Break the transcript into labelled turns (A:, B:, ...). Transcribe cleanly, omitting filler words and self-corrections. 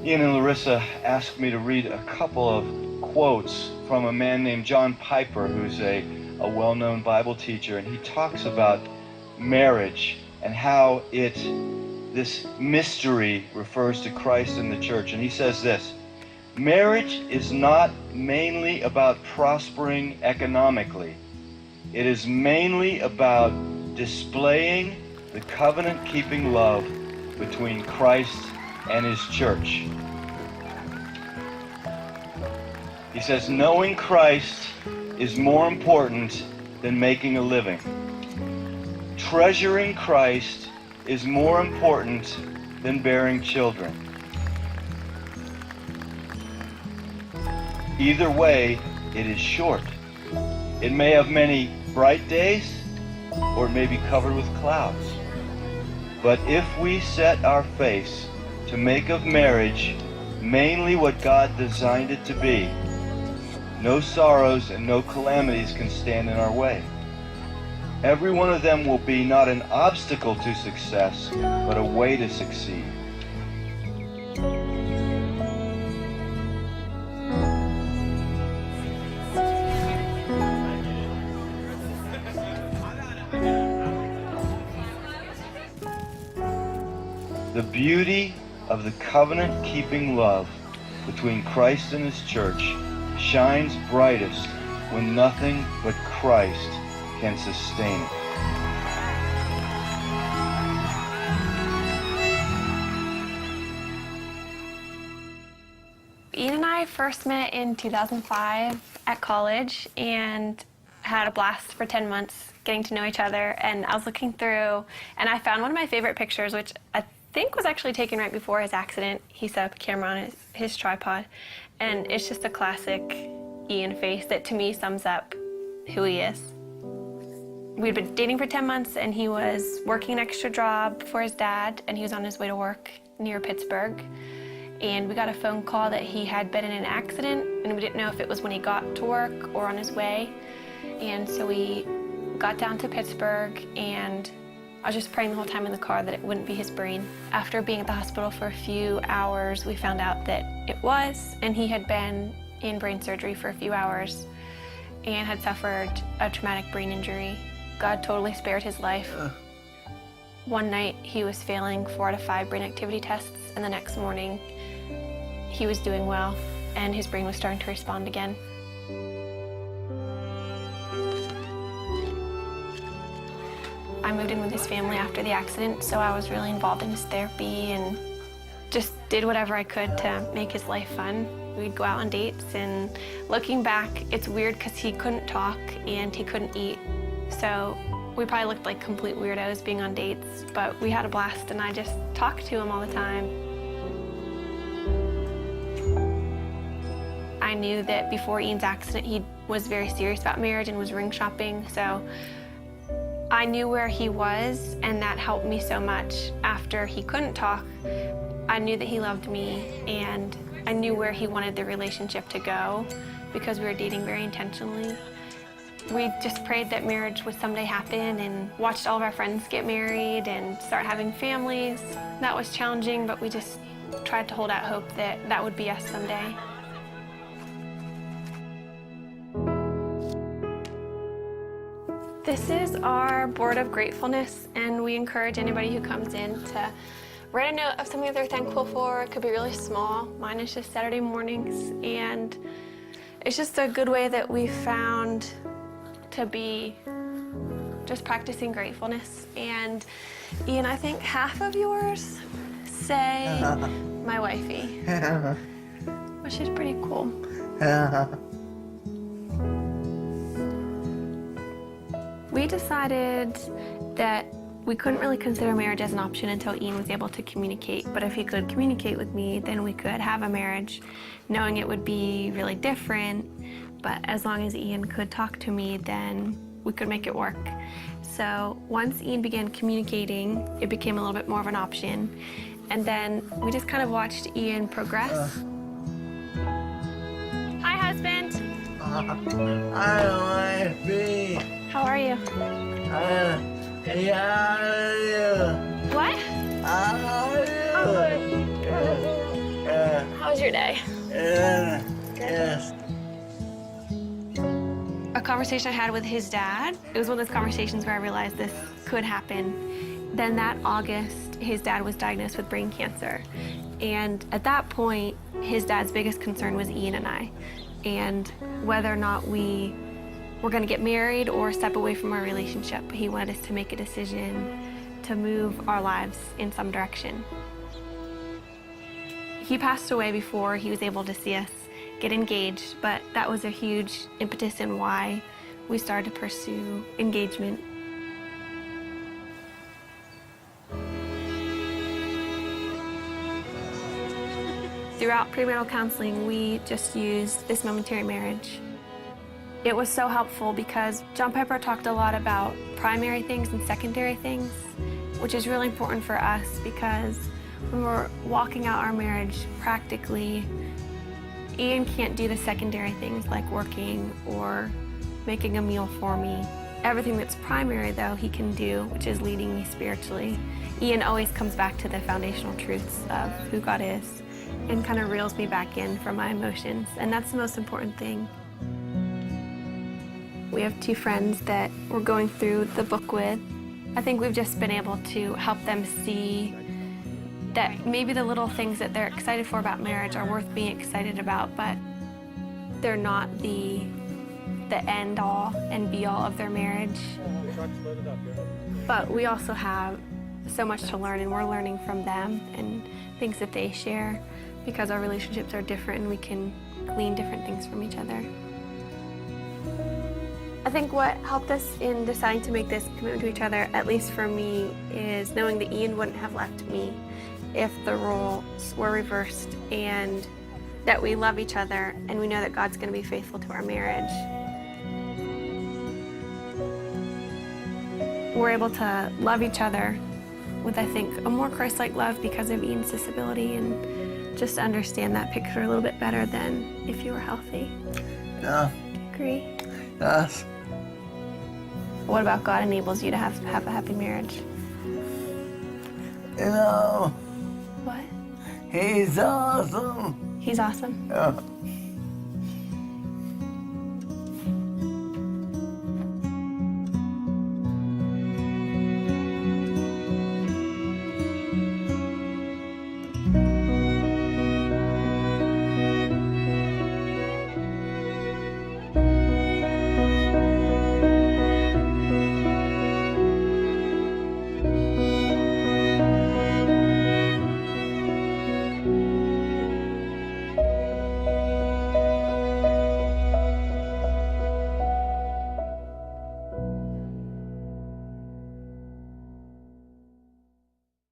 A: Ian and Larissa asked me to read a couple of quotes from a man named John Piper, who's a well-known Bible teacher, and he talks about marriage and how this mystery refers to Christ and the church. And he says this: marriage is not mainly about prospering economically. It is mainly about displaying the covenant-keeping love between Christ and his church. He says, knowing Christ is more important than making a living. Treasuring Christ is more important than bearing children. Either way, it is short. It may have many bright days, or it may be covered with clouds. But if we set our face to make of marriage mainly what God designed it to be, no sorrows and no calamities can stand in our way. Every one of them will be not an obstacle to success, but a way to succeed. The beauty of the covenant-keeping love between Christ and his church shines brightest when nothing but Christ can sustain it.
B: Ian and I first met in 2005 at college and had a blast for 10 months getting to know each other. And I was looking through and I found one of my favorite pictures, which I think was actually taken right before his accident. He set up a camera on his tripod, and it's just a classic Ian face that to me sums up who he is. We'd been dating for 10 months and he was working an extra job for his dad, and he was on his way to work near Pittsburgh. And we got a phone call that he had been in an accident, and we didn't know if it was when he got to work or on his way. And so we got down to Pittsburgh, and I was just praying the whole time in the car that it wouldn't be his brain. After being at the hospital for a few hours, we found out that it was, and he had been in brain surgery for a few hours and had suffered a traumatic brain injury. God totally spared his life. One night he was failing 4 out of 5 brain activity tests, and the next morning he was doing well and his brain was starting to respond again. I moved in with his family after the accident, so I was really involved in his therapy and just did whatever I could to make his life fun. We'd go out on dates, and looking back, it's weird because he couldn't talk and he couldn't eat. So we probably looked like complete weirdos being on dates, but we had a blast and I just talked to him all the time. I knew that before Ian's accident, he was very serious about marriage and was ring shopping, so I knew where he was, and that helped me so much. After he couldn't talk, I knew that he loved me, and I knew where he wanted the relationship to go because we were dating very intentionally. We just prayed that marriage would someday happen and watched all of our friends get married and start having families. That was challenging, but we just tried to hold out hope that that would be us someday. This is our board of gratefulness, and we encourage anybody who comes in to write a note of something they're thankful for. It could be really small. Mine is just Saturday mornings, and it's just a good way that we found to be just practicing gratefulness. And Ian, I think half of yours say my wifey, which is pretty cool. We decided that we couldn't really consider marriage as an option until Ian was able to communicate, but if he could communicate with me, then we could have a marriage, knowing it would be really different, but as long as Ian could talk to me, then we could make it work. So once Ian began communicating, it became a little bit more of an option, and then we just kind of watched Ian progress.
C: I want to be.
B: How are you? What? How was your day?
C: Yes.
B: A conversation I had with his dad, it was one of those conversations where I realized this could happen. Then that August, his dad was diagnosed with brain cancer. And at that point, his dad's biggest concern was Ian and I, and whether or not we were going to get married or step away from our relationship. He wanted us to make a decision to move our lives in some direction. He passed away before he was able to see us get engaged, but that was a huge impetus in why we started to pursue engagement. Throughout premarital counseling, we just used this momentary marriage. It was so helpful because John Piper talked a lot about primary things and secondary things, which is really important for us because when we're walking out our marriage practically, Ian can't do the secondary things like working or making a meal for me. Everything that's primary, though, he can do, which is leading me spiritually. Ian always comes back to the foundational truths of who God is and kind of reels me back in from my emotions, and that's the most important thing. We have two friends that we're going through the book with. I think we've just been able to help them see that maybe the little things that they're excited for about marriage are worth being excited about, but they're not the end all and be all of their marriage. But we also have so much to learn, and we're learning from them and things that they share because our relationships are different and we can glean different things from each other. I think what helped us in deciding to make this commitment to each other, at least for me, is knowing that Ian wouldn't have left me if the roles were reversed, and that we love each other and we know that God's going to be faithful to our marriage. We're able to love each other with, I think, a more Christ-like love because of Ian's disability, and just understand that picture a little bit better than if you were healthy.
C: Yeah.
B: Do you agree?
C: Yes.
B: What about God enables you to have a happy marriage?
C: You know,
B: What?
C: he's awesome.
B: He's awesome.
C: Yeah.